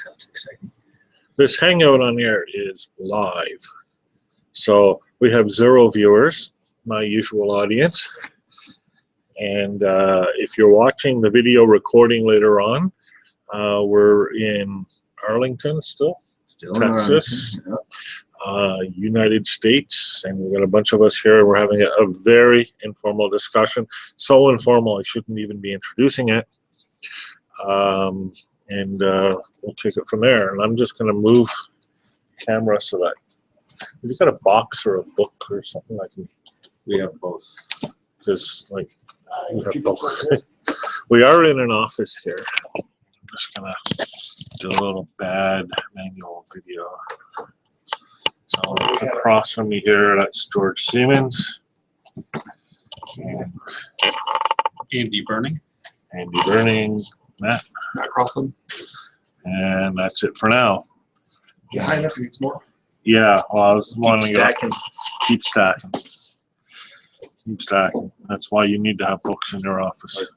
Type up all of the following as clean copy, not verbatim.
Sounds exciting. This hangout on air is live. So we have 0 viewers, my usual audience. And if you're watching the video recording later on, we're in Arlington still Texas, United States, and we've got a bunch of us here. We're having a very informal discussion. So informal, I shouldn't even be introducing it. And we'll take it from there. And I'm just going to move the camera so that if you've got a box or a book or something, I can. We have both. Just like we have both. We are in an office here. I'm just gonna do a little bad manual video. So across from me here, that's George Siemens. And Andy Burning. Andy Burning, Matt Crosland. And that's it for now. Get high enough to get some more. Yeah, well, I was wanting to Keep stacking. Keep stacking. That's why you need to have books in your office.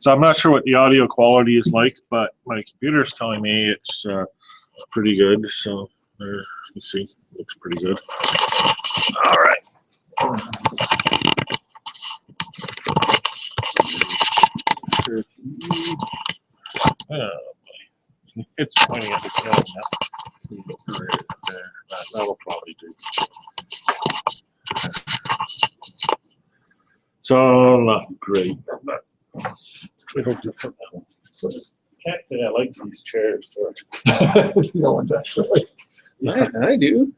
So I'm not sure what the audio quality is like, but my computer's telling me it's pretty good. So there, you see, looks pretty good. All right. It's pointing at the snow now. There. That'll probably do. So not great, but it'll do for now. Can't say I like these chairs, George. No one actually. I do.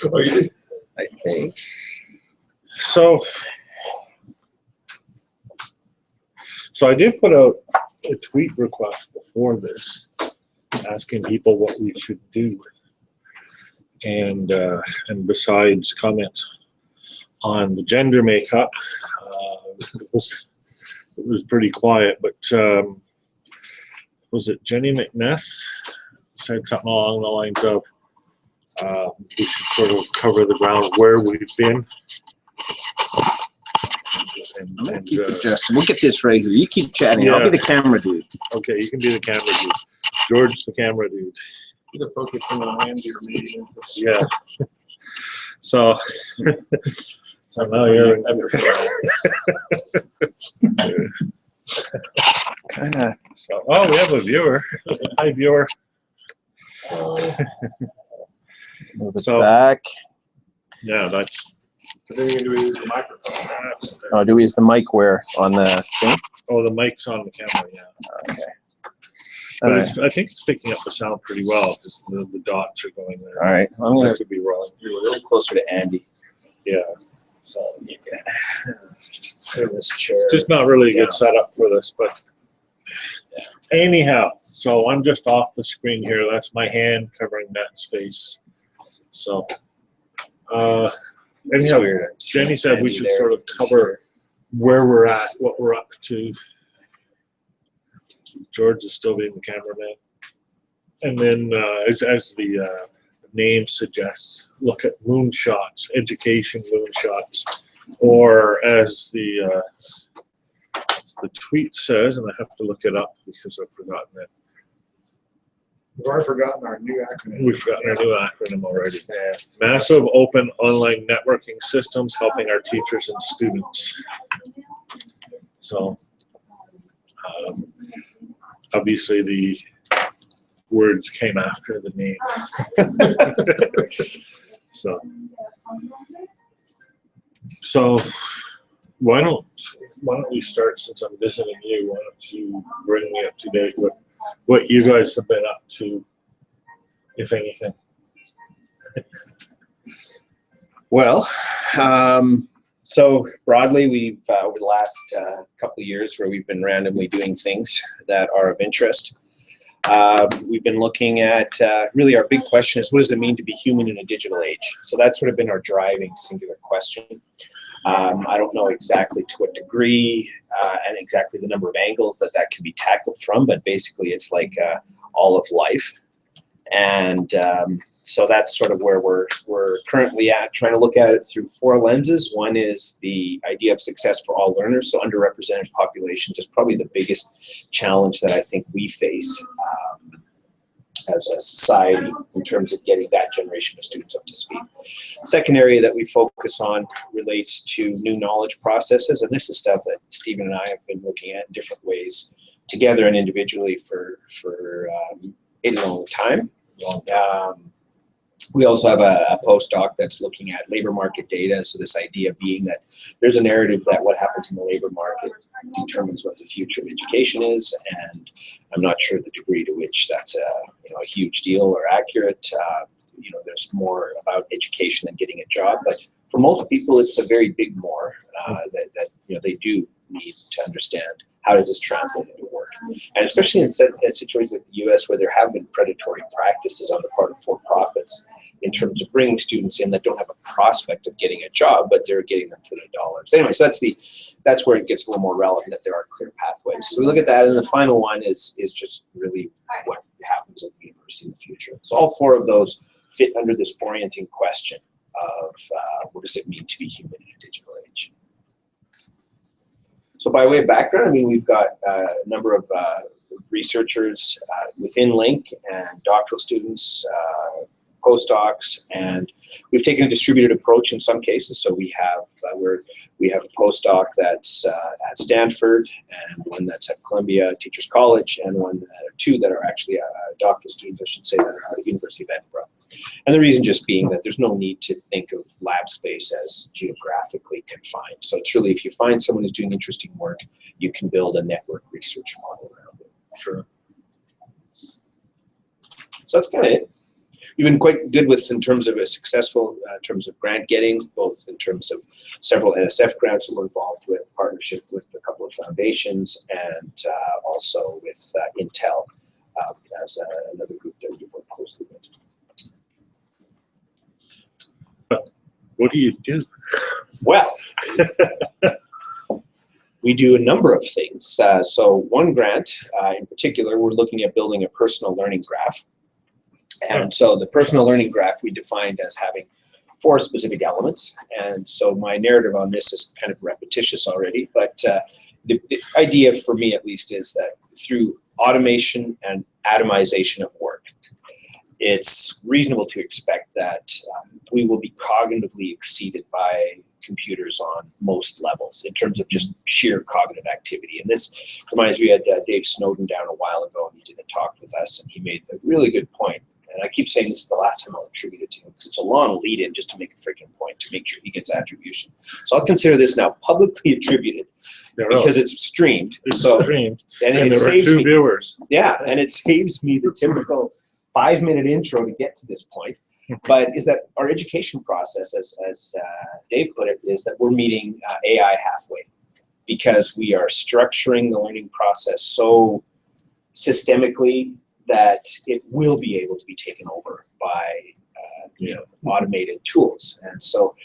Oh, you do? I think. So I did put out a tweet request before this, asking people what we should do, and besides comments on the gender makeup, it was pretty quiet. But was it Jenny McNess said something along the lines of we should sort of cover the ground where we've been. And keep adjusting. We'll get this right here. You keep chatting. Yeah. I'll be the camera dude. Okay, you can be the camera dude. George, the camera dude. Either focusing on Andy or me. Yeah. So, so now you're Kind of. So, oh, we have a viewer. Hi, viewer. Move it So- back. Yeah, that's. Then you're going to use the microphone. Oh, do we use the mic where on the thing? Oh, the mic's on the camera. Yeah. Okay. But All right. I think it's picking up the sound pretty well. Just the dots are going there. All right. I'm I gonna could be wrong. be a little closer to Andy. Yeah. So just turn this chair. It's just not really a Yeah. good setup for this, but anyhow, so I'm just off the screen here. That's my hand covering Matt's face. So, anyhow, Jenny said we should sort of cover where we're at, what we're up to. George is still being the cameraman. And then, as the name suggests, look at moonshots, education moonshots, or as the tweet says, and I have to look it up because I've forgotten it. We've already forgotten our new acronym. We've forgotten our new acronym already. Massive open online networking systems helping our teachers and students. So, obviously the words came after the name. So why don't we start, since I'm visiting you, why don't you bring me up to date with what you guys have been up to, if anything? Well, so broadly, we've over the last couple of years where we've been randomly doing things that are of interest. We've been looking at really our big question is, what does it mean to be human in a digital age? So that's sort of been our driving singular question. I don't know exactly to what degree and exactly the number of angles that can be tackled from, but basically it's like all of life. And so that's sort of where we're currently at, trying to look at it through 4 lenses. One is the idea of success for all learners, so underrepresented populations is probably the biggest challenge that I think we face as a society in terms of getting that generation of students up to speed. Second area that we focus on relates to new knowledge processes, and this is stuff that Stephen and I have been looking at in different ways together and individually for a long time. We also have a postdoc that's looking at labor market data. So this idea being that there's a narrative that what happens in the labor market determines what the future of education is, and I'm not sure the degree to which that's a huge deal or accurate. There's more about education than getting a job, but for most people, it's a very big more that they do need to understand. How does this translate into work? And especially in situations like the U.S. where there have been predatory practices on the part of for-profits in terms of bringing students in that don't have a prospect of getting a job, but they're getting them for their dollars. Anyway, so that's where it gets a little more relevant, that there are clear pathways. So we look at that, and the final one is just really what happens at the university in the future. So all four of those fit under this orienting question of what does it mean to be human in a digital age? So by way of background, we've got a number of researchers within Link and doctoral students, postdocs, and we've taken a distributed approach in some cases. So we have a postdoc that's at Stanford, and one that's at Columbia Teachers College, and two that are actually doctoral students, I should say, that are at the University of Edinburgh. And the reason just being that there's no need to think of lab space as geographically confined. So it's really, if you find someone who's doing interesting work, you can build a network research model around it. Sure. So that's kind of it. You've been quite good in terms of in terms of grant getting, both in terms of several NSF grants that we're involved with, partnership with a couple of foundations, and also with Intel as another group that we work closely with. What do you do? Well, we do a number of things. So one grant in particular, we're looking at building a personal learning graph. And so the personal learning graph we defined as having 4 specific elements. And so my narrative on this is kind of repetitious already, but the idea for me at least is that through automation and atomization of work, it's reasonable to expect that we will be cognitively exceeded by computers on most levels in terms of just sheer cognitive activity. And this reminds me, we had Dave Snowden down a while ago, and he did a talk with us, and he made a really good point. And I keep saying this is the last time I'll attribute it to him, because it's a long lead-in just to make a freaking point, to make sure he gets attribution. So I'll consider this now publicly attributed because it's streamed. It's so streamed, and and it there were saves 2 me, viewers. yeah, and it saves me the typical 5-minute intro to get to this point. But is that our education process, as Dave put it, is that we're meeting AI halfway, because we are structuring the learning process so systemically that it will be able to be taken over by automated tools. And so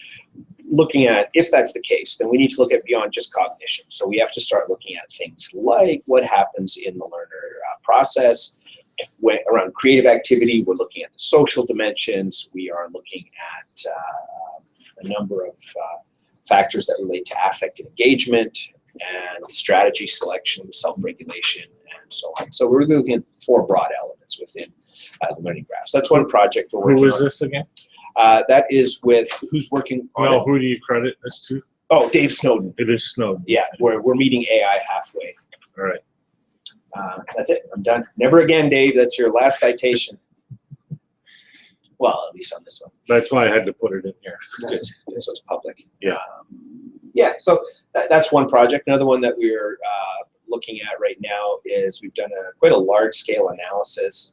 looking at, if that's the case, then we need to look at beyond just cognition. So we have to start looking at things like what happens in the learner process. Around creative activity, we're looking at the social dimensions. We are looking at a number of factors that relate to affect and engagement, and strategy selection, self-regulation, and so on. So we're really looking at 4 broad elements within the learning graphs. That's one project we're working on. Who is this again? That is with who's working on it. Who do you credit this to? Oh, Dave Snowden. It is Snowden. Yeah, we're meeting AI halfway. All right. That's it. I'm done. Never again, Dave. That's your last citation. Well, at least on this one. That's why I had to put it in here. Good. So it's public. Yeah. So that's one project. Another one that we're looking at right now is we've done quite a large-scale analysis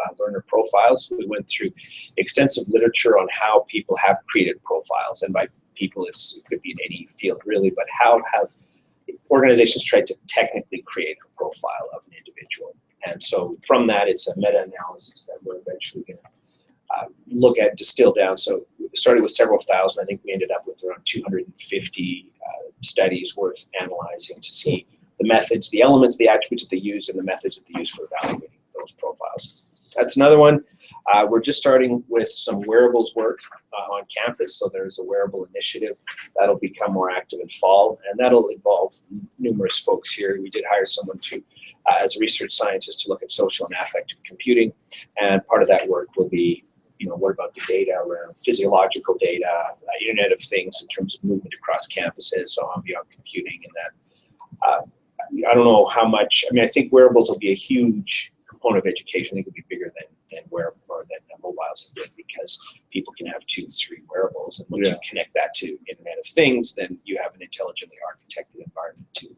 of learner profiles. We went through extensive literature on how people have created profiles, and by people, it could be in any field really, but how have organizations tried to technically create a profile of an individual. And so from that, it's a meta-analysis that we're eventually going to look at, distill down. So we started with several thousand. I think we ended up with around 250 studies worth analyzing to see the methods, the elements, the attributes that they use, and the methods that they use for evaluating those profiles. That's another one. We're just starting with some wearables work on campus. So there's a wearable initiative that'll become more active in fall, and that'll involve numerous folks here. We did hire someone to as a research scientist to look at social and affective computing. And part of that work will be, what about the data around physiological data, Internet of Things in terms of movement across campuses, so on beyond computing, and that. I don't know how much. I think wearables will be a huge component of education. I think it'll be bigger than wearable or than mobiles have been, because people can have 2 to 3 wearables, and once you connect that to Internet of Things, then you have an intelligently architected environment too.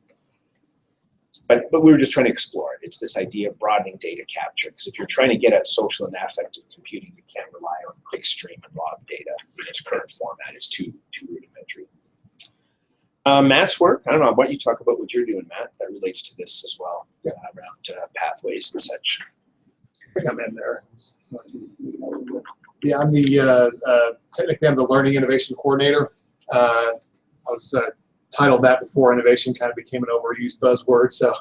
But we were just trying to explore it. It's this idea of broadening data capture, because if you're trying to get at social and affective computing, you can't rely on quick stream and log data in its current format. It's too rudimentary. Matt's work, I don't know, why don't you talk about what you're doing, Matt, that relates to this as well, around pathways and such. I think I'm in there. Yeah, I'm the technically I'm the Learning Innovation Coordinator. I was titled that before innovation kind of became an overused buzzword. So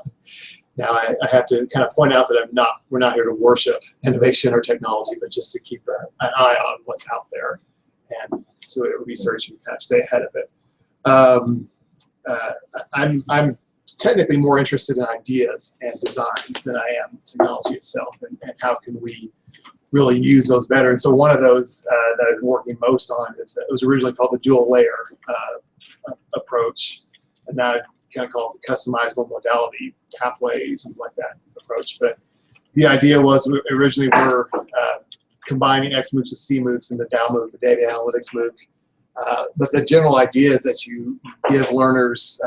now I have to kind of point out that we're not here to worship innovation or technology, but just to keep an eye on what's out there, and so research and kind of stay ahead of it. I'm technically more interested in ideas and designs than I am technology itself, and how can we really use those better. And so one of those that I've been working most on is that it was originally called the dual layer approach, and now I kind of call it the customizable modality pathways and like that approach. But the idea was originally we're combining XMOOCs with CMOOCs in the DAO MOOC, the data analytics MOOC. But the general idea is that you give learners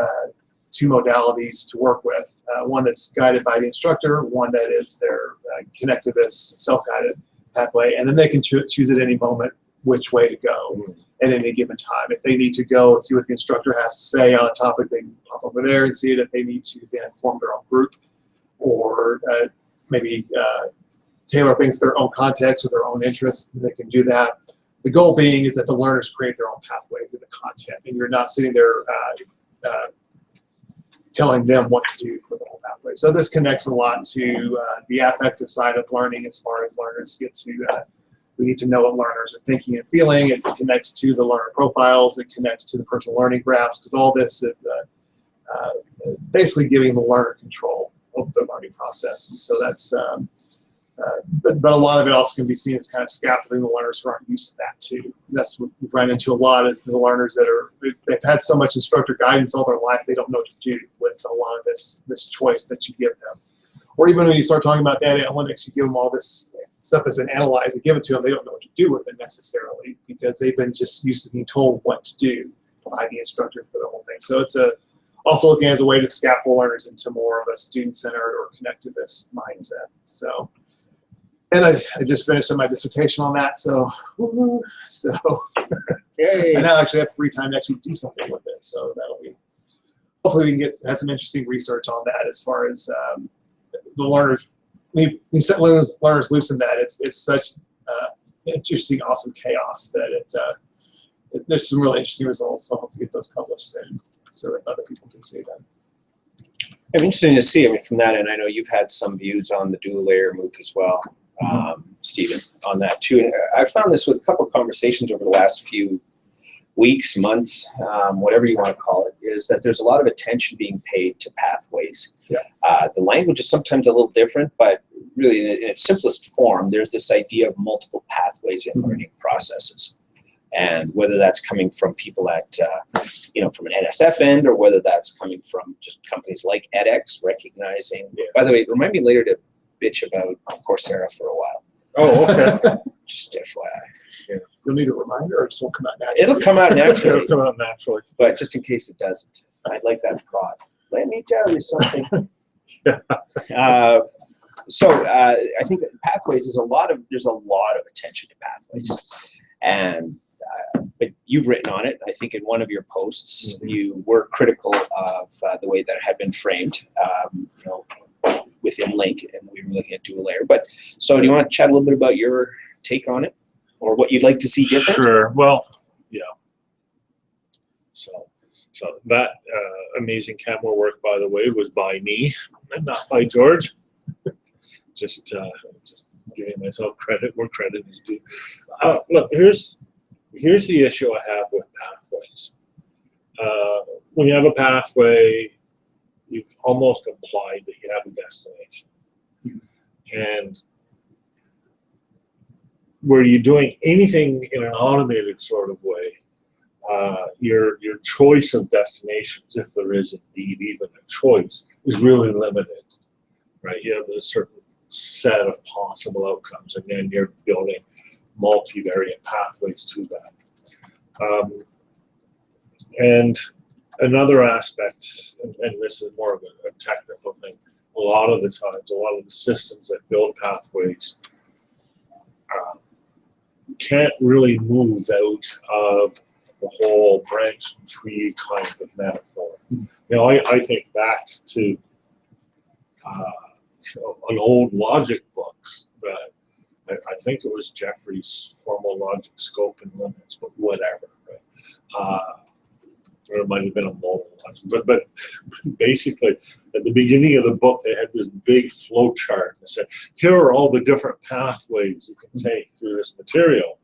2 modalities to work with, one that's guided by the instructor, one that is their connectivist self-guided pathway, and then they can choose at any moment which way to go at any given time. If they need to go and see what the instructor has to say on a topic, they can pop over there and see it. If they need to then form their own group, or maybe tailor things to their own context or their own interests, they can do that. The goal being is that the learners create their own pathway to the content, and you're not sitting there telling them what to do for the whole pathway. So this connects a lot to the affective side of learning, as far as learners get to, we need to know what learners are thinking and feeling. It connects to the learner profiles. It connects to the personal learning graphs, because all this is basically giving the learner control over the learning process. And so that's, but a lot of it also can be seen as kind of scaffolding the learners who aren't used to that too. That's what we've run into a lot, is the learners that they've had so much instructor guidance all their life, they don't know what to do with a lot of this choice that you give them. Or even when you start talking about data analytics, you give them all this stuff that's been analyzed and give it to them, they don't know what to do with it necessarily, because they've been just used to being told what to do by the instructor for the whole thing. So it's also looking as a way to scaffold learners into more of a student-centered or connectivist mindset. So, and I just finished my dissertation on that, so Yay. and I actually have free time to actually do something with it. So that'll be, hopefully we can have some interesting research on that, as far as the learners. We set learners loose in that. It's such interesting, awesome chaos that there's some really interesting results. So I'll have to get those published soon, so that other people can see them. I'm interested to see. From that, and I know you've had some views on the dual layer MOOC as well, Stephen, on that too. And I found this with a couple of conversations over the last few weeks, months, whatever you want to call it, is that there's a lot of attention being paid to pathways. Yeah. The language is sometimes a little different, but really in its simplest form, there's this idea of multiple pathways in learning processes. And whether that's coming from people at, from an NSF end, or whether that's coming from just companies like edX recognizing. Yeah. By the way, remind me later to bitch about Coursera for a while. Oh, okay. Just FYI. Yeah. You'll need a reminder, or it just won't come out naturally? It'll come out naturally. It'll come out naturally. But just in case it doesn't, I'd like that prod. Let me tell you something. So I think that pathways is there's a lot of attention to pathways, and but you've written on it. I think in one of your posts, you were critical of the way that it had been framed, within Link, and we were looking at dual layer. But so, do you want to chat a little bit about your take on it, or what you'd like to see different? Sure. Well, yeah. So that amazing camera work, by the way, was by me and not by George. just giving myself credit where credit is due. Look, here's the issue I have with pathways. When you have a pathway, you've almost implied that you have a destination. And where you're doing anything in an automated sort of way, your choice of destinations, if there is indeed even a choice, is really limited, right? You have a certain set of possible outcomes, and then you're building multivariate pathways to that. And another aspect, and this is more of a technical thing, a lot of the times, a lot of the systems that build pathways can't really move out of the whole branch and tree kind of metaphor. You know, I think back to an old logic book that I think it was Jeffrey's Formal Logic Scope and Limits, but whatever. Right? Or it might have been a modal logic, but basically at the beginning of the book they had this big flow chart and said, here are all the different pathways you can take through this material,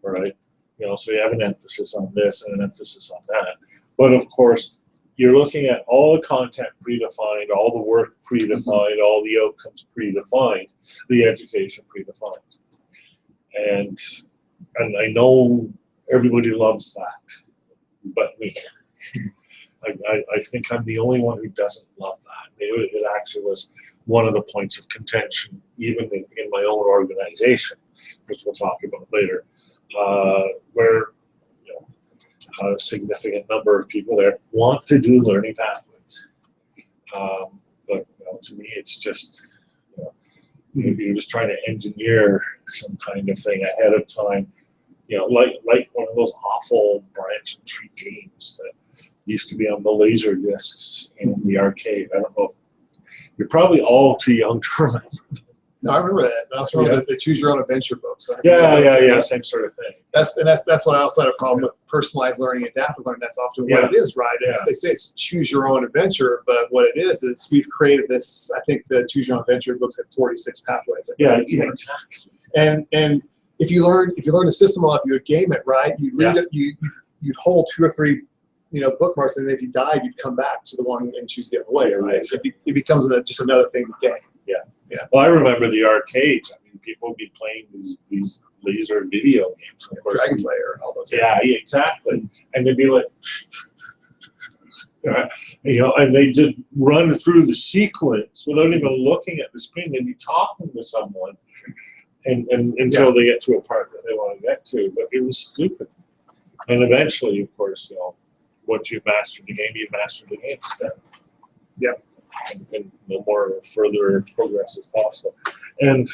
right? You know, so you have an emphasis on this and an emphasis on that. But of course, you're looking at all the content predefined, all the work predefined, all the outcomes predefined, the education predefined. And I know everybody loves that, but me. I think I'm the only one who doesn't love that. It actually was one of the points of contention, even in my own organization, which we'll talk about later, where a significant number of people there want to do learning pathways. But to me, it's just, maybe you're just trying to engineer some kind of thing ahead of time, like one of those awful branch and tree games that used to be on the laser discs in the arcade. I don't know if you're probably all too young to remember. No, I remember that. I also remember the Choose Your Own Adventure books. Yeah, same sort of thing. That's what I also had a problem with personalized learning and adaptive learning. That's often what it is, right? They say it's Choose Your Own Adventure, but what it is we've created this. I think the Choose Your Own Adventure books have 46 pathways. Exactly. And if you learn the system well, if you would game it right, you'd read it, you'd hold 2 or 3 bookmarks, and then if you died, you'd come back to the one and choose the other way, right? It becomes just another thing to game. Yeah. Well, I remember the arcades. I mean, people would be playing these laser video games. Of course, Dragon Slayer, all those. Yeah, exactly. And they'd be like, and they just run through the sequence without even looking at the screen. They'd be talking to someone, and until they get to a part that they want to get to. But it was stupid. And eventually, of course, once you've mastered the game, you've mastered the game. Yep. And no more further progress is possible. And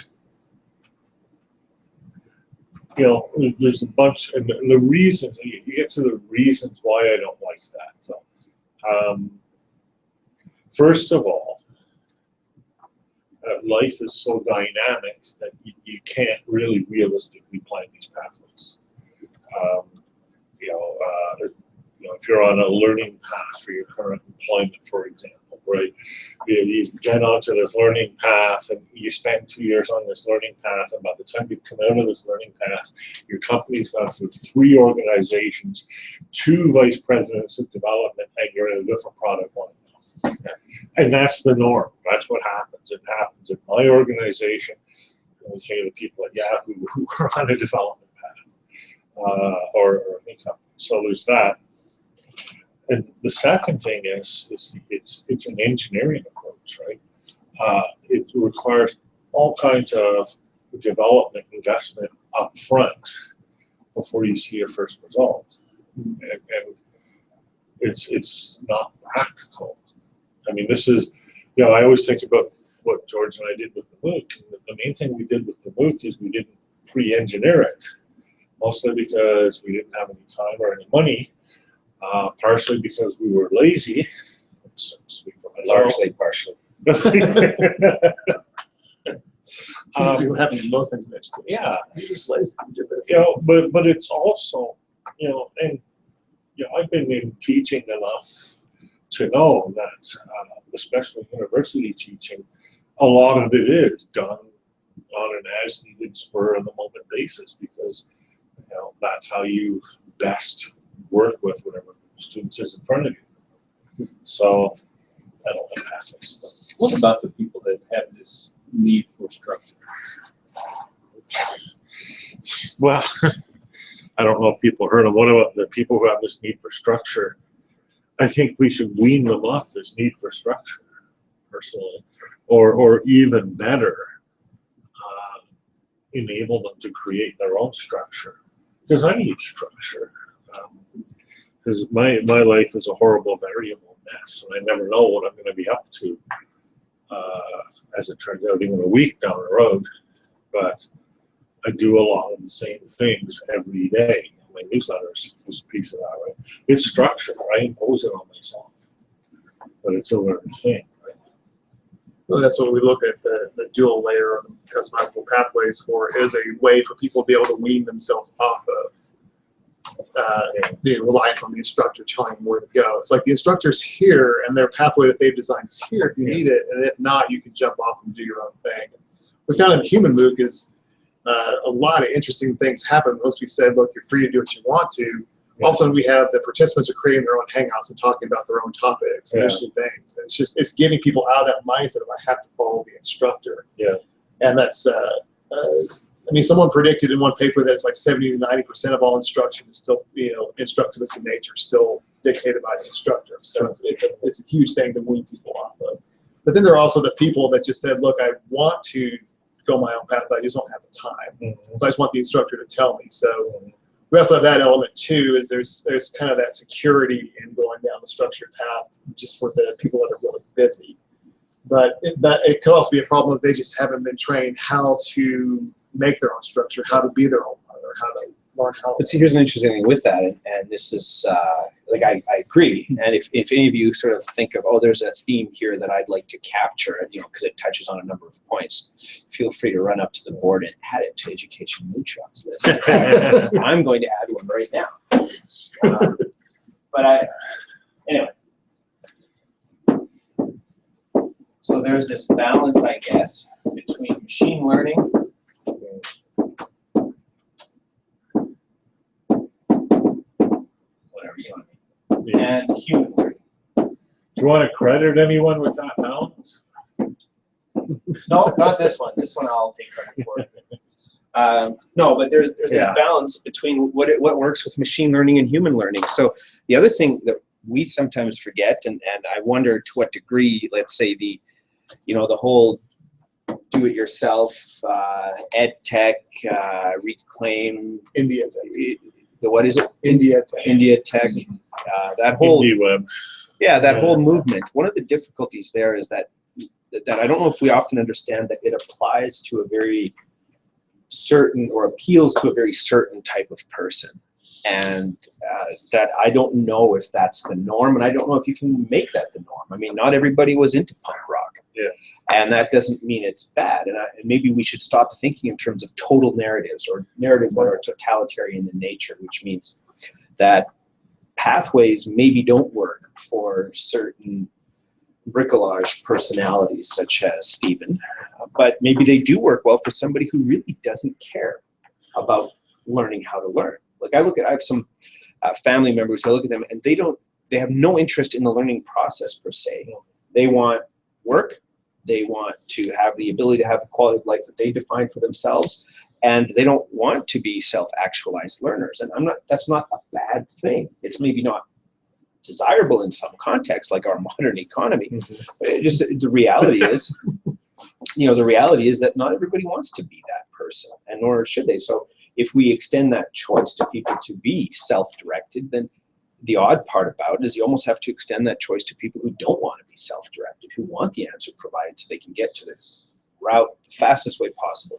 there's a bunch, and the reasons, you get to the reasons why I don't like that. So, first of all, life is so dynamic that you can't really realistically plan these pathways. If you're on a learning path for your current employment, for example, right? You get onto this learning path and you spend 2 years on this learning path, and by the time you come out of this learning path, your company's gone through 3 organizations, 2 vice presidents of development, and you're in a different product line. And that's the norm. That's what happens. It happens in my organization. I say to the people at Yahoo who are on a development path, or any company. So there's that. And the second thing is it's an engineering approach, right? It requires all kinds of development investment up front before you see your first result, and it's not practical. I mean, this is, I always think about what George and I did with the MOOC. The main thing we did with the MOOC is we didn't pre-engineer it, mostly because we didn't have any time or any money. Partially because we were lazy. Largely partially. Seems to be what happens in most things in education. Yeah. You're just lazy. You do this. But it's also, I've been in teaching enough to know that, especially university teaching, a lot of it is done on an as-needed, spur-of-the-moment basis, because that's how you best work with whatever students is in front of you. So I don't like pathways. But What about the people that have this need for structure? well, I don't know if people heard them. What about the people who have this need for structure? I think we should wean them off this need for structure, personally, or even better, enable them to create their own structure. Because I need structure. Because my life is a horrible variable mess, and I never know what I'm going to be up to. As it turns out, even a week down the road, but I do a lot of the same things every day. My newsletter is a piece of that, right? It's structure. I impose it on myself, but it's a learned thing, right? Well, that's what we look at the dual layer of customizable pathways for, is a way for people to be able to wean themselves off of the reliance on the instructor telling them where to go. It's like the instructor's here and their pathway that they've designed is here if you need it, and if not, you can jump off and do your own thing. We found in the human MOOC is a lot of interesting things happen. Once we said, look, you're free to do what you want to. All of a sudden, we have the participants are creating their own hangouts and talking about their own topics and interesting things. And it's getting people out of that mindset of I have to follow the instructor. Yeah. And that's I mean, someone predicted in one paper that it's like 70 to 90% of all instruction is still, instructivist in nature, still dictated by the instructor. So it's a huge thing to wean people off of. But then there are also the people that just said, look, I want to go my own path, but I just don't have the time. Mm-hmm. So I just want the instructor to tell me. So we also have that element too, is there's kind of that security in going down the structured path just for the people that are really busy. But it could also be a problem if they just haven't been trained how to make their own structure, how to be their own learner, how to learn how. But see, here's an interesting thing with that, and this is I agree. And if any of you sort of think of, oh, there's a theme here that I'd like to capture, because it touches on a number of points, feel free to run up to the board and add it to Education Moonshots list. I'm going to add one right now. Anyway. So there's this balance, I guess, between machine learning whatever you want to mean, and human learning. Do you want to credit anyone with that balance? No, not this one. This one I'll take credit for. No, but there's this balance between what works with machine learning and human learning. So the other thing that we sometimes forget, and I wonder to what degree, let's say the whole do-it-yourself, ed tech, reclaim, India Tech. What is it? India Tech. India Tech. That whole IndieWeb. that whole movement. One of the difficulties there is that I don't know if we often understand that it applies to a very certain, or appeals to a very certain type of person, and that I don't know if that's the norm, and I don't know if you can make that the norm. I mean, not everybody was into punk rock. Yeah. And that doesn't mean it's bad. And maybe we should stop thinking in terms of total narratives, or narratives that are totalitarian in nature, which means that pathways maybe don't work for certain bricolage personalities such as Stephen, but maybe they do work well for somebody who really doesn't care about learning how to learn. Like I have some family members, I look at them and they have no interest in the learning process per se. They want work. They want to have the ability to have the quality of life that they define for themselves, and they don't want to be self-actualized learners. And that's not a bad thing. It's maybe not desirable in some contexts, like our modern economy. Mm-hmm. Just the reality is, the reality is that not everybody wants to be that person, and nor should they. So if we extend that choice to people to be self-directed, then the odd part about it is you almost have to extend that choice to people who don't want to be self-directed, who want the answer provided so they can get to the route the fastest way possible.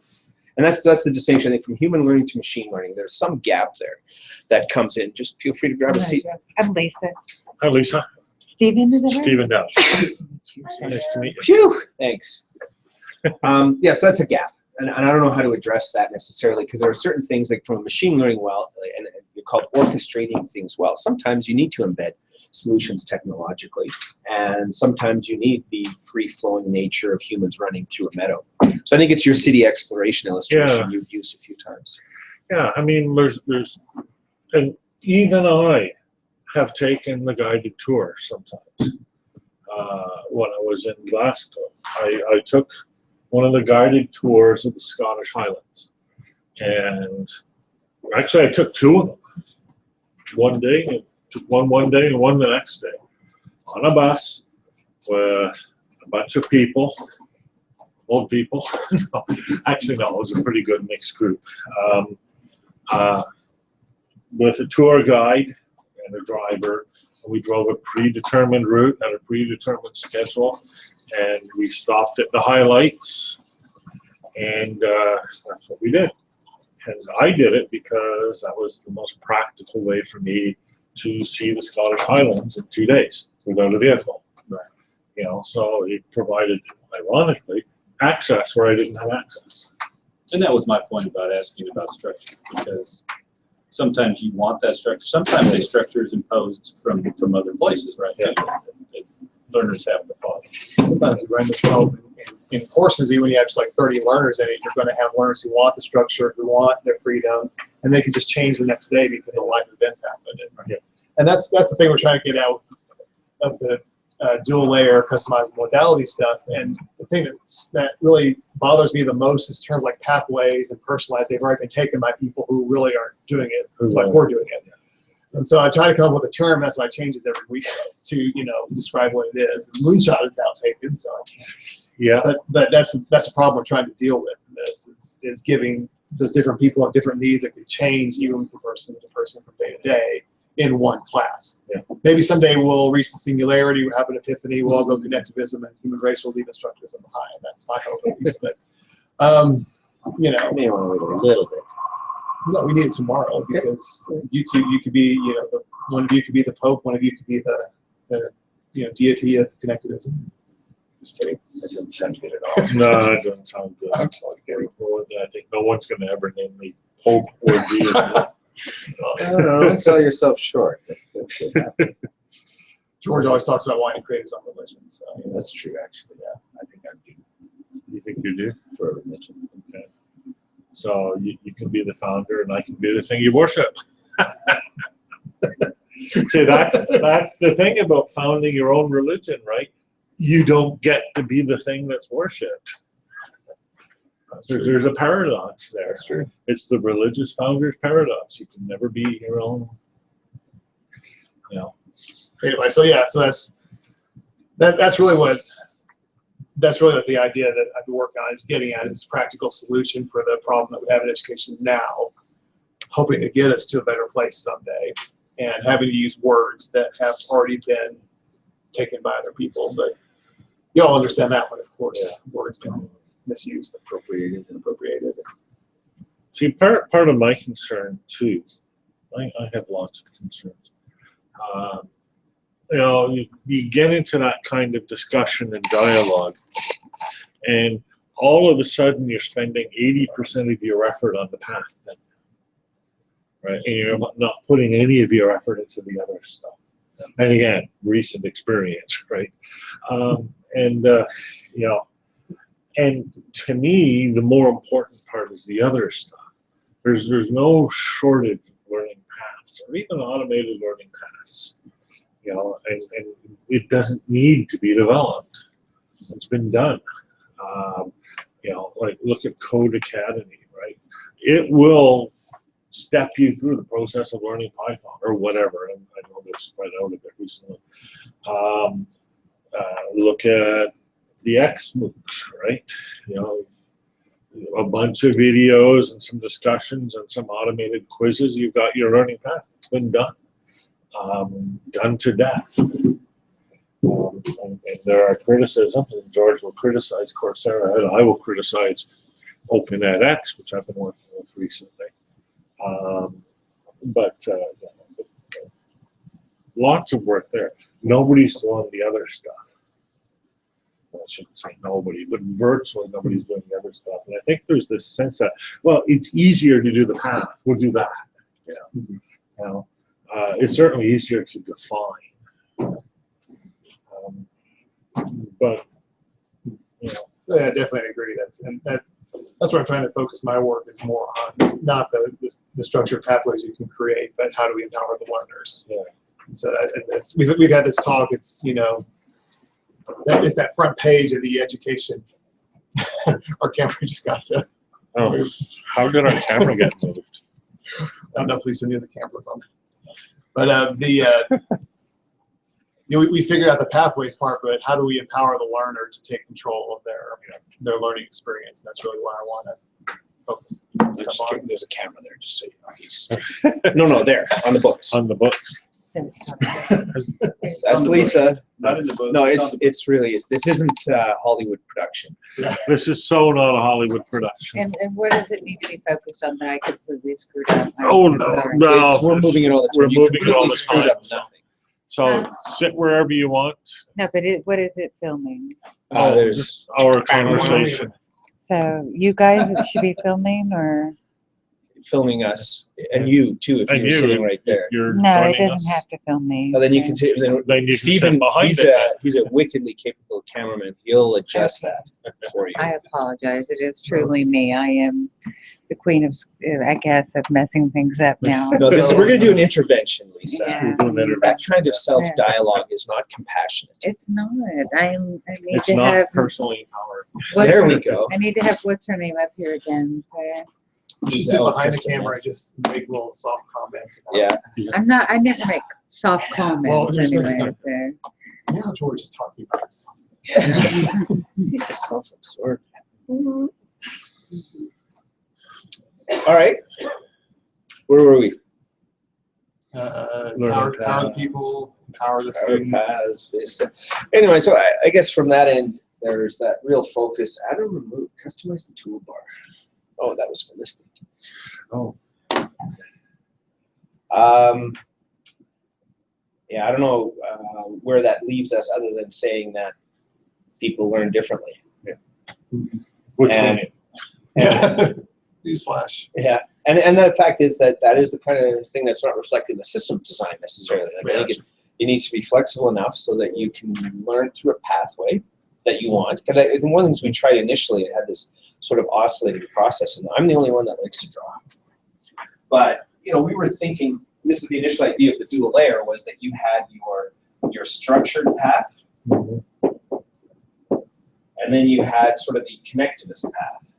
And that's the distinction, I think, from human learning to machine learning. There's some gap there that comes in. Just feel free to grab a seat. I'm Lisa. Hi, Lisa. Stephen, is that right? Stephen Dow. Nice to meet you. Phew! Thanks. So that's a gap. And I don't know how to address that necessarily, because there are certain things, like from a machine learning and you're called orchestrating things well. Sometimes you need to embed solutions technologically, and sometimes you need the free-flowing nature of humans running through a meadow. So I think it's your city exploration illustration you've used a few times. Yeah, I mean, there's, and even I have taken the guided tour sometimes. when I was in Glasgow. I took one of the guided tours of the Scottish Highlands. And actually, I took two of them. One day, and took one day and one the next day. On a bus with a bunch of people, old people. No, actually, no, it was a pretty good mixed group. With a tour guide and a driver. We drove a predetermined route and a predetermined schedule, and we stopped at the highlights, and that's what we did. And I did it because that was the most practical way for me to see the Scottish Highlands in 2 days without a vehicle. Right. You know, so it provided, ironically, access where I didn't have access. And that was my point about asking about structure, because sometimes you want that structure. Sometimes the structure is imposed from other places, right? Yeah. That learners have to follow. Sometimes you run this well in courses, even when you have just like 30 learners in it, you're going to have learners who want the structure, who want their freedom, and they can just change the next day because of life events happen. Yeah. And that's the thing we're trying to get out of the dual layer customized modality stuff. And the thing that really bothers me the most is terms like pathways and personalized. They've already been taken by people who really aren't doing it like we're doing it. And so I try to come up with a term. That's why it changes every week to describe what it is. And Moonshot is now taken, so I can't. Yeah. But that's a problem we're trying to deal with. This is giving those different people have different needs that could change even from person to person, from day to day in one class. Yeah. Maybe someday we'll reach the singularity, we'll have an epiphany, we'll all go connectivism, and human race will leave instructionism behind. That's my hope, at least. But May want to wait a little bit. no, we need it tomorrow because you could be, one of you could be the Pope, one of you could be the deity of connectivism. Just kidding. That doesn't sound good at all. No, it doesn't sound good. I'm I think no one's going to ever name me Pope or deity. Don't sell yourself short. That should happen. George always talks about wanting to create his own religion. So That's true, actually. Yeah, I think I do You think you do? for a religion. Okay. So you can be the founder, and I can be the thing you worship. See, that's the thing about founding your own religion, right? You don't get to be the thing that's worshipped. There's a paradox there. That's true. It's the religious founder's paradox. You can never be your own. Anyway, so that's really what the idea that I've been working on is getting at, is a practical solution for the problem that we have in education now, hoping to get us to a better place someday, and having to use words that have already been taken by other people. But you all understand that one, of course. Yeah. Words been misused, Appropriated. appropriated. See, part of my concern too, I have lots of concerns. You get into that kind of discussion and dialogue, and all of a sudden you're spending 80% of your effort on the path, then, right? And you're not putting any of your effort into the other stuff. And again, recent experience, right? And to me, the more important part is the other stuff. There's no shortage of learning paths or even automated learning paths, and it doesn't need to be developed. It's been done. Like look at Code Academy, right? It will step you through the process of learning Python or whatever. And I know they've spread out a bit recently. Look at the XMOOCs, right? A bunch of videos and some discussions and some automated quizzes. You've got your learning path. It's been done. Done to death. And there are criticisms, and George will criticize Coursera, and I will criticize Open edX, which I've been working with recently. But lots of work there. Nobody's doing the other stuff. Well, I shouldn't say nobody, but virtually nobody's doing the other stuff. And I think there's this sense that, well, it's easier to do the path. We'll do that. It's certainly easier to define. But Yeah, definitely agree. That's what I'm trying to focus my work is more on, not the structured pathways you can create, but how do we empower the learners? Yeah. So we've had this talk. It's that is that front page of the education. Our camera just got to. Oh, how did our camera get moved? I don't know if Lisa knew the camera was on. But we figured out the pathways part, but how do we empower the learner to take control of their learning experience? And that's really what I want to focus stuff on. There's a camera there, just so you know. No, there on the books. On the books. So sorry. That's Lisa. Not in the book. No, it's really this isn't Hollywood production. This is so not a Hollywood production. And what does it need to be focused on that I completely screwed up? Oh, I'm no, sorry. no. We're moving it all the time. We're You moving it all completely the screwed time. up nothing. So sit wherever you want. No, but what is it filming? There's Just our conversation. So you guys should be filming, or filming us and you too if And you're you, sitting right there. You're no, it joining doesn't us. have to film me. Oh, then you so- can take. Then you can Stephen, sit behind he's it. he's a wickedly capable cameraman. He'll adjust that for you. I apologize. It is truly me. I am the queen of, I guess, of messing things up now. No, we're going to do an intervention, Lisa. Yeah. We're doing that. That kind of self-dialogue is not compassionate. It's not. I need It's to not have. personally empowered. what's There her- we go. I need to have what's her name up here again. So You should sit behind the camera and just make little soft comments. Yeah. I'm not. I never make soft comments Well, you're supposed to anyway. So. Now George is talking about himself. He's just self-absorbed. All right. Where were we? Empower the people, empower the Power student. paths. Anyway, so I guess from that end, there's that real focus. Add or remove, customize the toolbar. Oh, that was for listening. Oh. Yeah, I don't know where that leaves us other than saying that people learn differently. Which And- one? Yeah. Newsflash. Yeah, and the fact is that is the kind of thing that's not reflected in the system design necessarily. Like, I think it needs to be flexible enough so that you can learn through a pathway that you want. Because one of the things we tried initially, it had this sort of oscillating process, and I'm the only one that likes to draw. But we were thinking, this is the initial idea of the dual layer, was that you had your structured path, Mhm. and then you had sort of the connectivist path.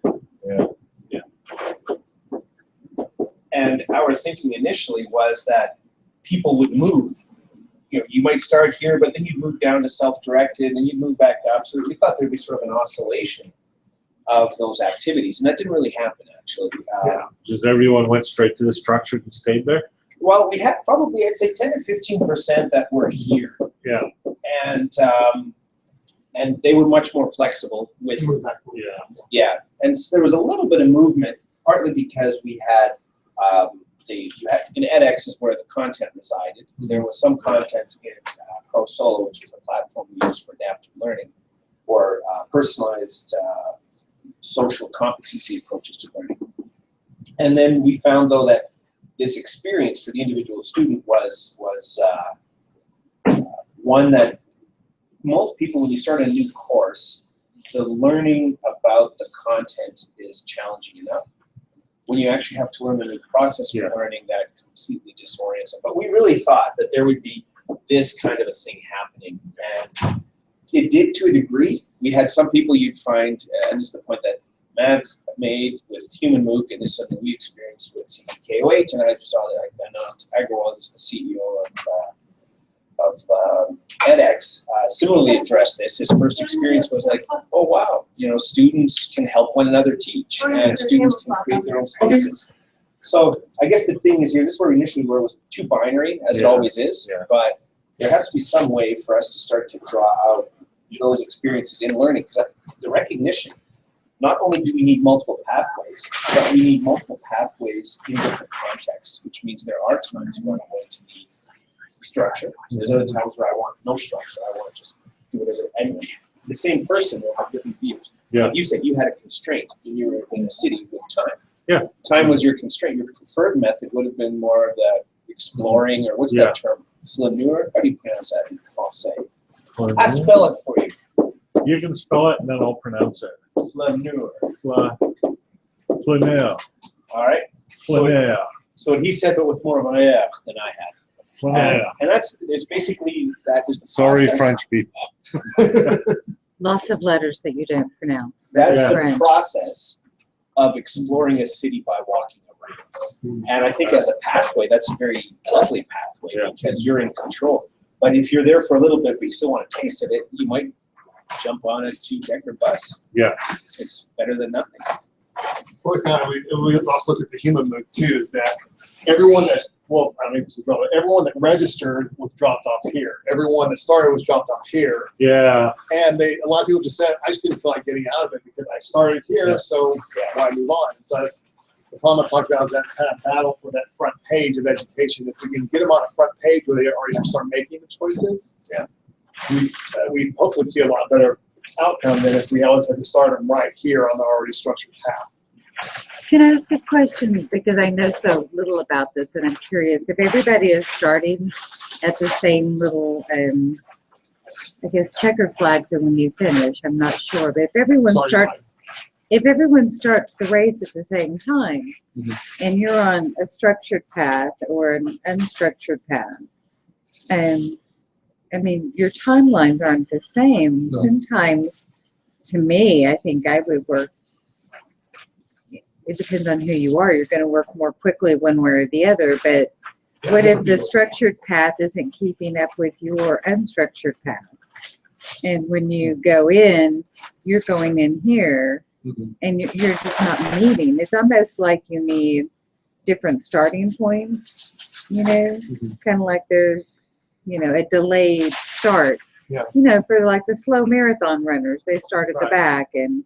Yeah. And our thinking initially was that people would move. You might start here, but then you'd move down to self-directed, and then you'd move back up. So we thought there'd be sort of an oscillation of those activities, and that didn't really happen actually. Just everyone went straight to the structure and stayed there? Well, we had probably, I'd say, 10 to 15% that were here, Yeah. and they were much more flexible with. Yeah. Yeah, and so there was a little bit of movement, partly because we had in edX is where the content resided. There was some content in Pro Solo, which is a platform we use for adaptive learning, or personalized social competency approaches to learning. And then we found, though, that this experience for the individual student was one that most people, when you start a new course, the learning about the content is challenging enough. When you actually have to learn the new process for learning, that completely disorients them. But we really thought that there would be this kind of a thing happening, and it did to a degree. We had some people you'd find, and this is the point that Matt made with Human MOOC, and this is something we experienced with CCKOH, and I saw that Anant Agrawal, who's the CEO of edX, similarly addressed this. His first experience was like, oh wow, students can help one another teach, and students can create their own spaces. So I guess the thing is here, this is where we initially were, was too binary, as it always is, but there has to be some way for us to start to draw out those experiences in learning, because the recognition, not only do we need multiple pathways, but we need multiple pathways in different contexts, which means there are times when I want to be structure. There's other times where I want no structure. I want to just do whatever. And the same person will have different views. Yeah. Like you said, you had a constraint when you were in a city with time. Yeah. Time was your constraint. Your preferred method would have been more of the exploring, or what's that term? Flaneur? How do you pronounce that in Francais? I spell it for you. You can spell it and then I'll pronounce it. Flaneur. Flaneur. All right. Flaneur. So what he said, but with more of an air than I had. Flanella. And it's basically, that is the Sorry, process. French people. Lots of letters that you don't pronounce. That's Yeah. the French. process of exploring a city by walking around. And I think as a pathway, that's a very lovely pathway Yeah. because you're in control. But if you're there for a little bit, but you still want a taste of it, you might jump on a 2-decker bus. Yeah. It's better than nothing. What we found, we also looked at the human move too, is that everyone that, well, I don't know if this is wrong, but everyone that registered was dropped off here. Everyone that started was dropped off here. Yeah. And a lot of people just said, I just didn't feel like getting out of it because I started here, Yeah. so why move on? So that's the problem I talked about, is that kind of battle for that front page of education. If we can get them on a front page where they already start making the choices, we hopefully see a lot better outcome than if we always had to start them right here on the already structured path. Can I ask a question? Because I know so little about this and I'm curious. If everybody is starting at the same little, I guess checker flags are when you finish, I'm not sure. But if everyone starts the race at the same time and you're on a structured path or an unstructured path, I mean, your timelines aren't the same. No. Sometimes, to me, I think I would work. It depends on who you are. You're going to work more quickly one way or the other. But what if the structured path isn't keeping up with your unstructured path? And when you go in, you're going in here, and you're just not meeting. It's almost like you need different starting points. You know, kind of like there's, you know, a delayed start. Yeah. You know, for like the slow marathon runners, they start at the Right. back, and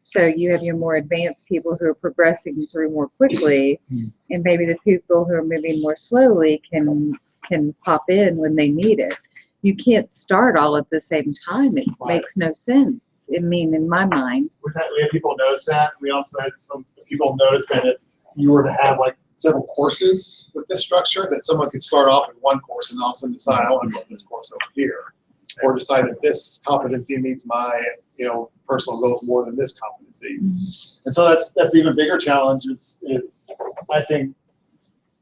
so you have your more advanced people who are progressing through more quickly, and maybe the people who are moving more slowly can pop in when they need it. You can't start all at the same time. It Right. makes no sense. I mean, in my mind. We had people notice that. We also had some people notice that if you were to have like several courses with this structure, that someone could start off in one course and all of a sudden decide, I want to go this course over here, or decide that this competency meets my, you know, personal goals more than this competency. And so that's the even bigger challenge is I think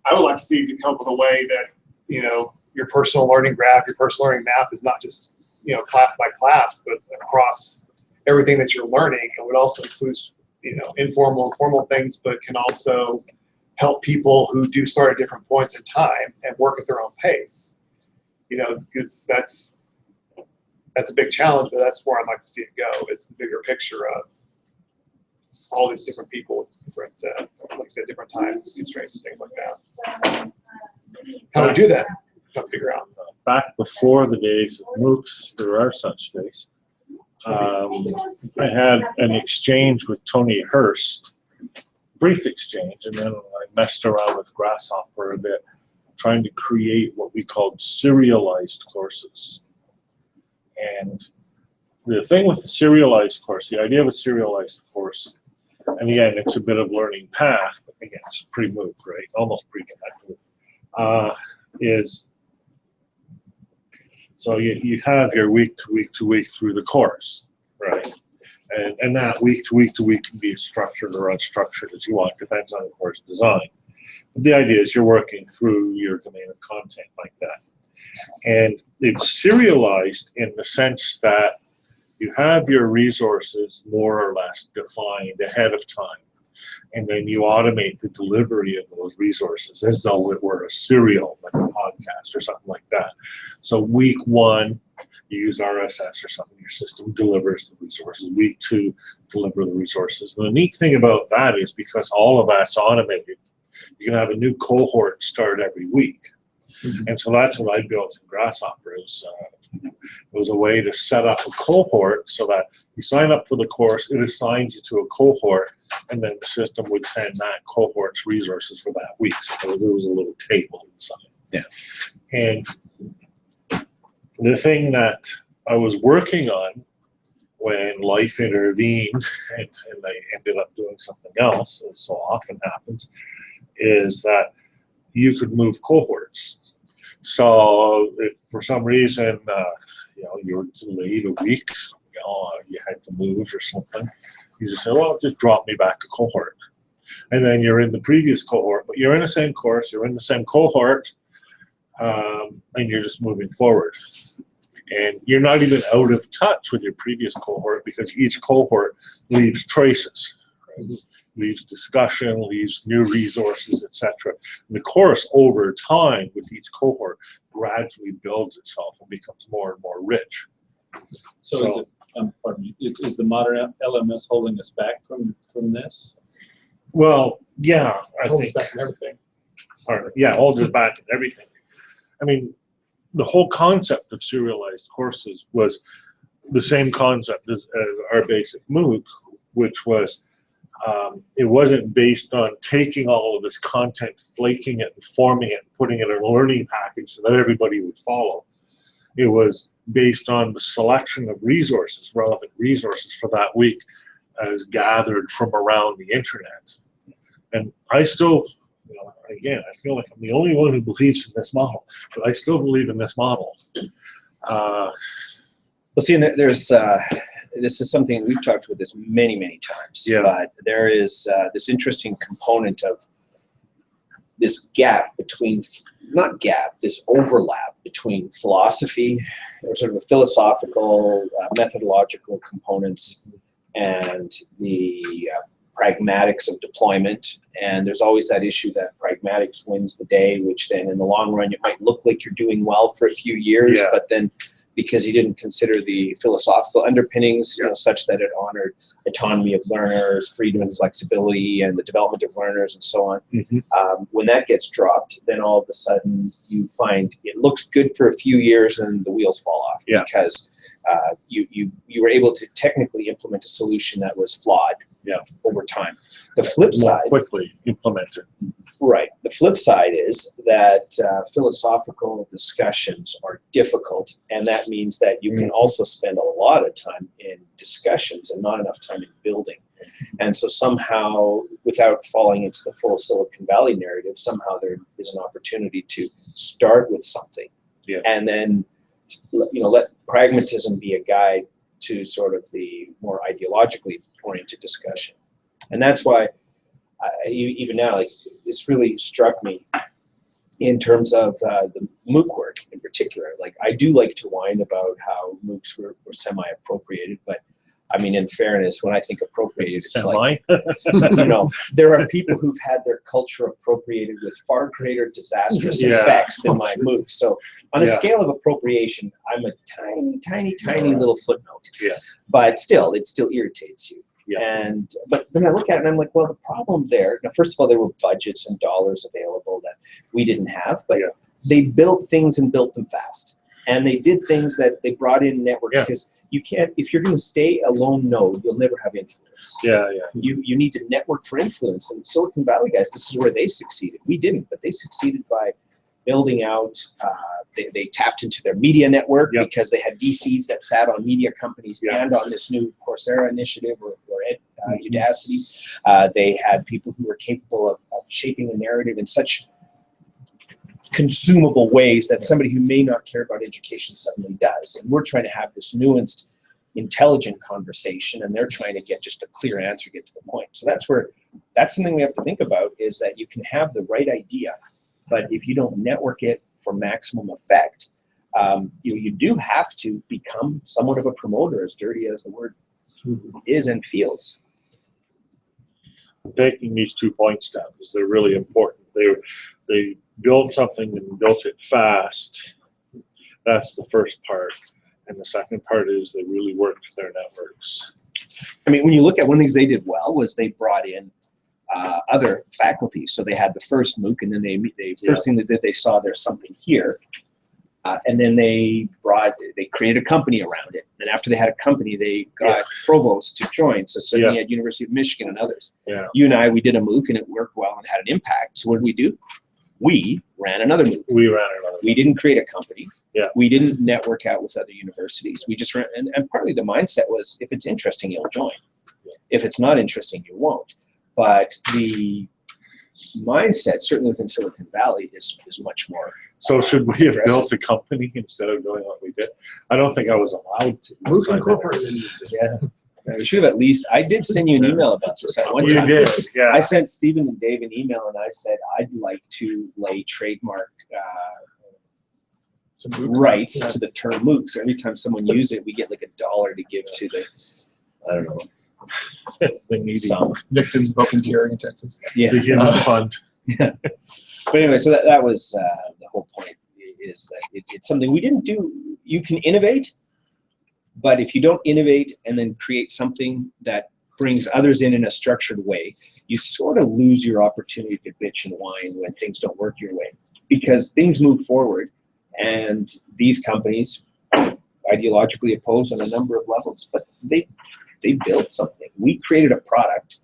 I would like to see to come up with a way that, you know, your personal learning graph, your personal learning map is not just, you know, class by class, but across everything that you're learning. It would also include, you know, informal and formal things, but can also help people who do start at different points in time and work at their own pace. You know, because that's a big challenge, but that's where I'd like to see it go. It's the bigger picture of all these different people, different, like I said, different time constraints and things like that. How do we do that? Got to figure out. Back before the days of MOOCs, there are such days. I had an exchange with Tony Hurst, brief exchange, and then I messed around with Grasshopper a bit, trying to create what we called serialized courses. And the thing with the serialized course, the idea of a serialized course, and again, it's a bit of learning path, but again, it's pre-MOOC, right? Almost pre-connected, is so you have your week to week to week through the course, right? And that week to week to week can be as structured or unstructured as you want, depends on the course design. But the idea is you're working through your domain of content like that. And it's serialized in the sense that you have your resources more or less defined ahead of time. And then you automate the delivery of those resources as though it were a serial, like a podcast or something like that. So week one, you use RSS or something, your system delivers the resources. Week two, deliver the resources. And the neat thing about that is because all of that's automated, you can have a new cohort start every week. And so that's what I built in Grasshopper. It was a way to set up a cohort so that you sign up for the course, it assigns you to a cohort, and then the system would send that cohort's resources for that week. So there was a little table inside. Yeah. And the thing that I was working on when life intervened and I ended up doing something else, as so often happens, is that you could move cohorts. So if for some reason, you were delayed a week, you had to move or something, you just say, well, just drop me back a cohort. And then you're in the previous cohort, but you're in the same course, you're in the same cohort, and you're just moving forward. And you're not even out of touch with your previous cohort because each cohort leaves traces, right? Leaves discussion, leaves new resources, etc. The course over time with each cohort gradually builds itself and becomes more and more rich. So is it, pardon me, is the modern LMS holding us back from this? Well, yeah, I Holds think. back in everything. Yeah, holds us back in everything. I mean, the whole concept of serialized courses was the same concept as our basic MOOC, which was it wasn't based on taking all of this content, flaking it, and forming it, and putting it in a learning package so that everybody would follow. It was based on the selection of resources, relevant resources for that week, as gathered from around the internet. And I still, you know, again, I feel like I'm the only one who believes in this model, but I still believe in this model. Well, see, and there's this is something we've talked about this many times. Yeah. But there is this interesting component of this gap between, not gap, this overlap between philosophy, or sort of a philosophical, methodological components, and the pragmatics of deployment. And there's always that issue that pragmatics wins the day, which then in the long run, it might look like you're doing well for a few years, Yeah. but then because you didn't consider the philosophical underpinnings, you know, such that it honored autonomy of learners, freedom and flexibility, and the development of learners, and so on. When that gets dropped, then all of a sudden you find it looks good for a few years and the wheels fall off, Yeah. because you were able to technically implement a solution that was flawed over time. The flip More side, quickly implemented. right. The flip side is that philosophical discussions are difficult, and that means that you can also spend a lot of time in discussions and not enough time in building. And so somehow, without falling into the full Silicon Valley narrative, somehow there is an opportunity to start with something, and then let pragmatism be a guide to sort of the more ideologically oriented discussion. And that's why even now, like, this really struck me in terms of the MOOC work in particular. Like, I do like to whine about how MOOCs were semi-appropriated, but I mean, in fairness, when I think appropriated, it's like, there are people who've had their culture appropriated with far greater disastrous effects than my MOOCs. So on a scale of appropriation, I'm a tiny little footnote. But still, it still irritates you. But then I look at it and I'm like, well, the problem there, now, first of all, there were budgets and dollars available that we didn't have, but they built things and built them fast. And they did things that they brought in networks, because you can't, if you're going to stay a lone node, you'll never have influence. You need to network for influence. And Silicon Valley guys, this is where they succeeded. We didn't, but they succeeded by building out, they tapped into their media network because they had VCs that sat on media companies and on this new Coursera initiative or Udacity. They had people who were capable of shaping a narrative in such consumable ways that somebody who may not care about education suddenly does. And we're trying to have this nuanced, intelligent conversation, and they're trying to get just a clear answer, get to the point. So that's something we have to think about, is that you can have the right idea, but if you don't network it for maximum effect, you do have to become somewhat of a promoter, as dirty as the word is and feels. Taking these 2 points down, because they're really important. They built something and built it fast. That's the first part. And the second part is they really worked their networks. I mean, when you look at one of the things they did well was they brought in other faculties. So they had the first MOOC, and then they first thing they did, they saw there's something here. And then they created a company around it. And after they had a company, they got provosts to join. So Sydney at University of Michigan and others. You and I, we did a MOOC and it worked well and had an impact. So what did? We ran another MOOC. We didn't create a company. We didn't network out with other universities. We just ran, and partly the mindset was, if it's interesting, you'll join. If it's not interesting, you won't. But the mindset, certainly within Silicon Valley, is much more. So should we have built a company instead of doing what we did? I don't think I was allowed to. MOOC Incorporated. We should have at least. I did send you an email about this at one time. You did, I sent Stephen and Dave an email, and I said I'd like to lay trademark To MOOC. rights Yeah. to the term MOOC. So every time someone uses it, we get like $1 to give to the, I don't know, The needy. some. Victims of open carry in Texas. Yeah. The human fund. But anyway, so that was the whole point, is that it's something we didn't do. You can innovate, but if you don't innovate and then create something that brings others in a structured way, you sort of lose your opportunity to bitch and whine when things don't work your way, because things move forward, and these companies are ideologically opposed on a number of levels, but they built something. We created a product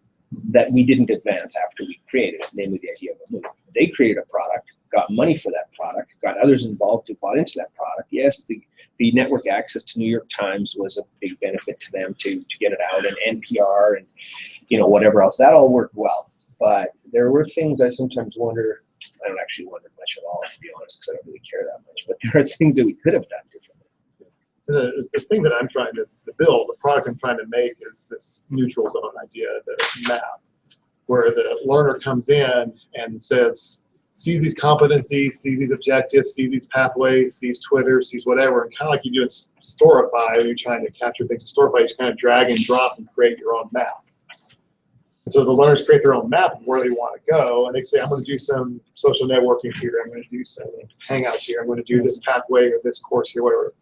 that we didn't advance after we created it, namely the idea of a MOOC. They created a product, got money for that product, got others involved who bought into that product. Yes, the network access to New York Times was a big benefit to them to get it out, and NPR and whatever else. That all worked well. But there were things I sometimes wonder, I don't actually wonder much at all, to be honest, because I don't really care that much, but there are things that we could have done differently. The thing that I'm trying to build, the product I'm trying to make, is this neutral zone idea, the map, where the learner comes in and sees these competencies, sees these objectives, sees these pathways, sees Twitter, sees whatever, and kind of like you do in Storify, you're trying to capture things in Storify, you just kind of drag and drop and create your own map. And so the learners create their own map of where they want to go, and they say, I'm going to do some social networking here, I'm going to do some hangouts here, I'm going to do this pathway or this course here, whatever.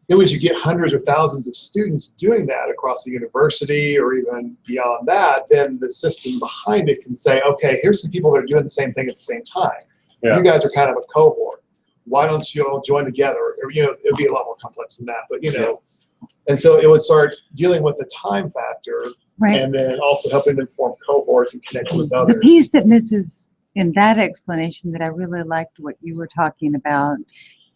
Then once you get hundreds or thousands of students doing that across the university or even beyond that, then the system behind it can say, okay, here's some people that are doing the same thing at the same time. Yeah. You guys are kind of a cohort. Why don't you all join together? Or, it would be a lot more complex than that, but and so it would start dealing with the time factor, Right. and then also helping them form cohorts and connect with The others. piece that misses in that explanation that I really liked what you were talking about,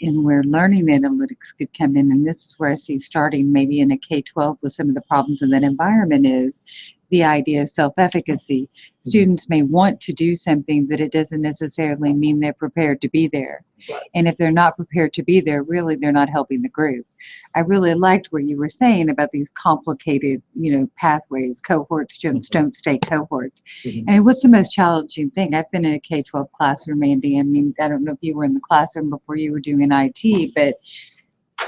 and where learning analytics could come in, and this is where I see starting maybe in a K-12 with some of the problems in that environment, is the idea of self-efficacy. Students may want to do something, but it doesn't necessarily mean they're prepared to be there. Right. And if they're not prepared to be there, really they're not helping the group. I really liked what you were saying about these complicated, pathways, cohorts, don't stay cohorts. Mhm. I mean, what's the most challenging thing? I've been in a K-12 classroom, Andy. I mean, I don't know if you were in the classroom before you were doing IT, but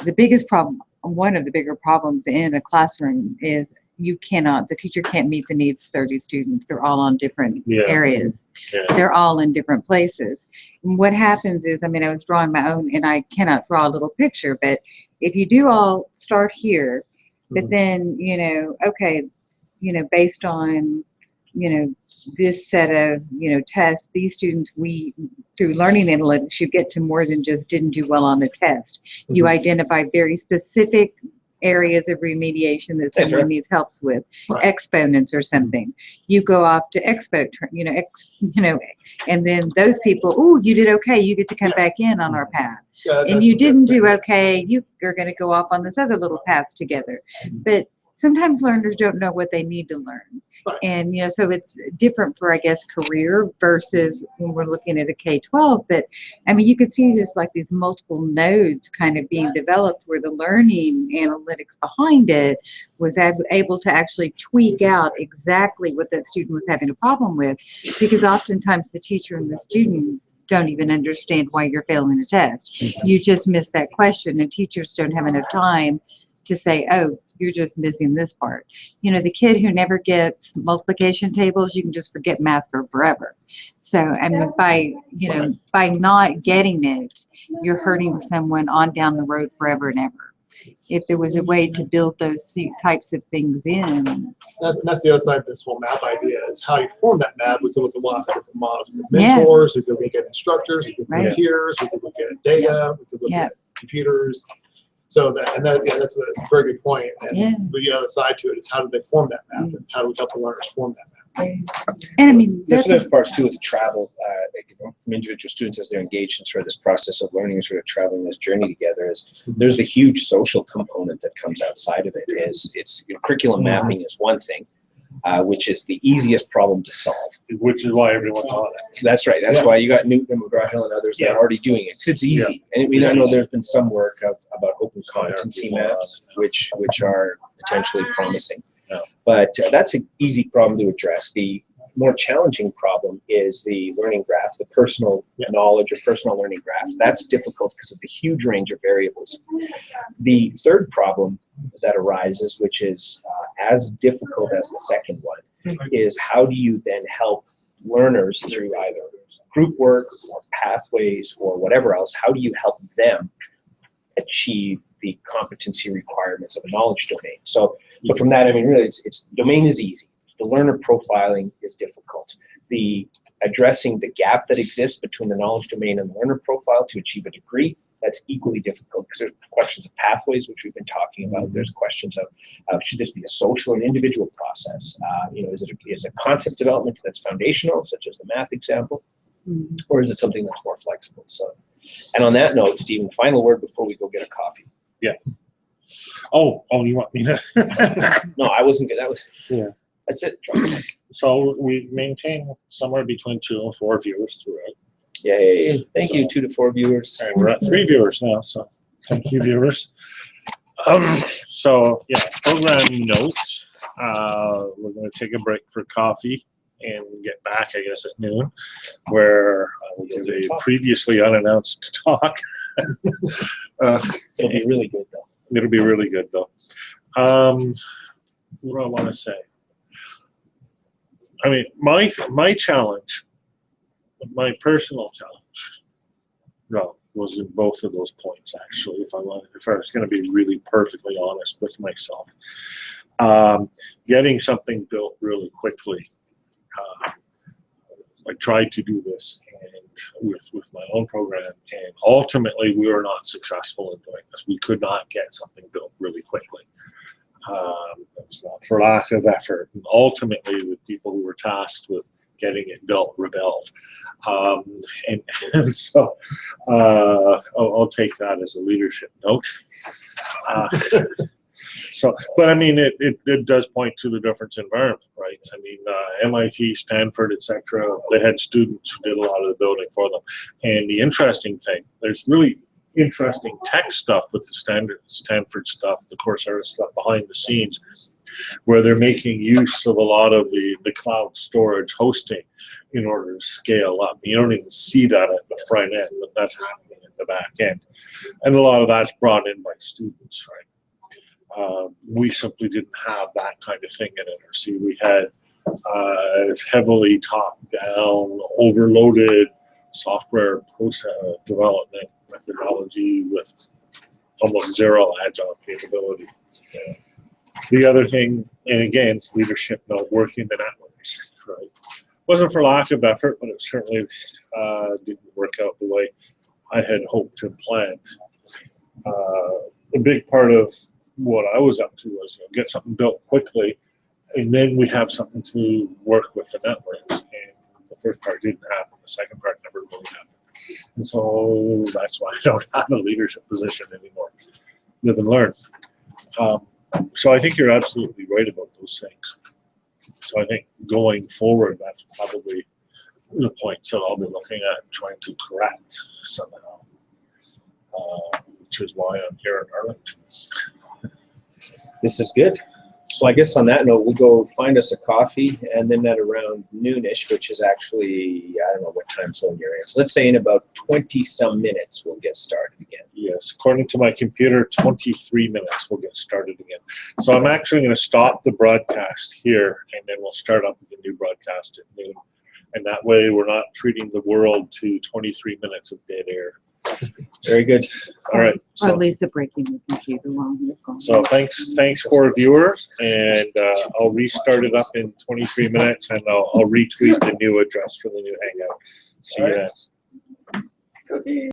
the biggest problem, one of the bigger problems in a classroom is the teacher can't meet the needs of 30 students. They're all on different areas. Yeah. They're all in different places. And what happens is, I was drawing my own, and I cannot draw a little picture, but if you do all start here, but then, based on, this set of, tests, these students, through learning analytics, you get to more than just didn't do well on the test. You identify very specific areas of remediation that someone needs help with, Right. exponents or something. You go off to expo, and then those people, you did okay, you get to come back in on our path. And you didn't do okay, you are going to go off on this other little path together. But sometimes learners don't know what they need to learn. Right. And, so it's different for, I guess, career versus when we're looking at a K-12. But, you could see just like these multiple nodes kind of being developed where the learning analytics behind it was able to actually tweak out exactly what that student was having a problem with, because oftentimes the teacher and the student don't even understand why you're failing a test. You just missed that question, and teachers don't have enough time to say, oh, you're just missing this part. The kid who never gets multiplication tables, you can just forget math for forever. So, by not getting it, you're hurting someone on down the road forever and ever. If there was a way to build those types of things in. That's the other side of this whole map idea, is how you form that map. We could look at lots of different models. We could Yeah. mentors, we could look at instructors, we could look Right. at peers, we could look at data, we could look Yeah. at computers. So that's a very good point. And Yeah. the other side to it is, how do they form that map, and how do we help the learners form that map? And There's parts too with travel, from individual students as they're engaged in sort of this process of learning and sort of traveling this journey together. There's the huge social component that comes outside of it. It's curriculum mapping is one thing, which is the easiest problem to solve. Which is why everyone's on it. That's right. That's why you got Newton and McGraw-Hill and others that are already doing it, because it's easy. And I know there's been some work about open competency maps, which are potentially promising. Yeah. But that's an easy problem to address. The more challenging problem is the learning graph, the personal knowledge or personal learning graph. That's difficult because of the huge range of variables. The third problem that arises, which is as difficult as the second one, is how do you then help learners through either group work or pathways or whatever else, how do you help them achieve the competency requirements of a knowledge domain? So from that, I mean, really, it's domain is easy. The learner profiling is difficult. The addressing the gap that exists between the knowledge domain and the learner profile to achieve a degree, that's equally difficult because there's questions of pathways, which we've been talking about. There's questions of should this be a social or individual process? Is it a concept development that's foundational, such as the math example, or is it something that's more flexible? So, and on that note, Stephen, final word before we go get a coffee. Yeah. Oh, you want me to? No, I wasn't good. That was That's it. So we maintain somewhere between 2 and 4 viewers throughout. Yay! Thank you, 2 to 4 viewers. And we're at 3 viewers now, so thank you, viewers. So yeah, program notes. We're going to take a break for coffee and get back, I guess, at noon, where we'll do a previously unannounced talk. It'll be really good, though. It'll be really good, though. What do I want to say? I mean, my challenge, my personal challenge, was in both of those points. Actually, if I was going to be really perfectly honest with myself, getting something built really quickly. I tried to do this and with my own program, and ultimately we were not successful in doing this. We could not get something built really quickly. It was not for lack of effort. And ultimately, the people who were tasked with getting it built rebelled. And so I'll take that as a leadership note. But I mean, it does point to the difference in environment, right? I mean, MIT, Stanford, etc. They had students who did a lot of the building for them. And the interesting thing, there's really interesting tech stuff with the Stanford stuff, the Coursera stuff behind the scenes, where they're making use of a lot of the cloud storage hosting in order to scale up. You don't even see that at the front end, but that's happening at the back end. And a lot of that's brought in by students, right? We simply didn't have that kind of thing at NRC. We had heavily top-down, overloaded software process development methodology with almost zero agile capability. Yeah. The other thing, and again, leadership note, working the networks, right? Wasn't for lack of effort, but it certainly didn't work out the way I had hoped and planned. A big part of what I was up to was get something built quickly, and then we have something to work with the networks. And the first part didn't happen. The second part never really happened. And so that's why I don't have a leadership position anymore. Live and learn. So I think you're absolutely right about those things. So I think going forward, that's probably the points that I'll be looking at and trying to correct somehow, which is why I'm here in Arlington. This is good. So I guess on that note, we'll go find us a coffee, and then at around noonish, which is actually, I don't know what time zone you're in. So let's say in about 20-some minutes, we'll get started again. Yes, according to my computer, 23 minutes we'll get started again. So I'm actually going to stop the broadcast here, and then we'll start up with a new broadcast at noon. And that way we're not treating the world to 23 minutes of dead air. Very good. All right. Or at least breaking the computer while you're gone. So thanks for viewers, and I'll restart it up in 23 minutes, and I'll retweet the new address for the new Hangout. See you then.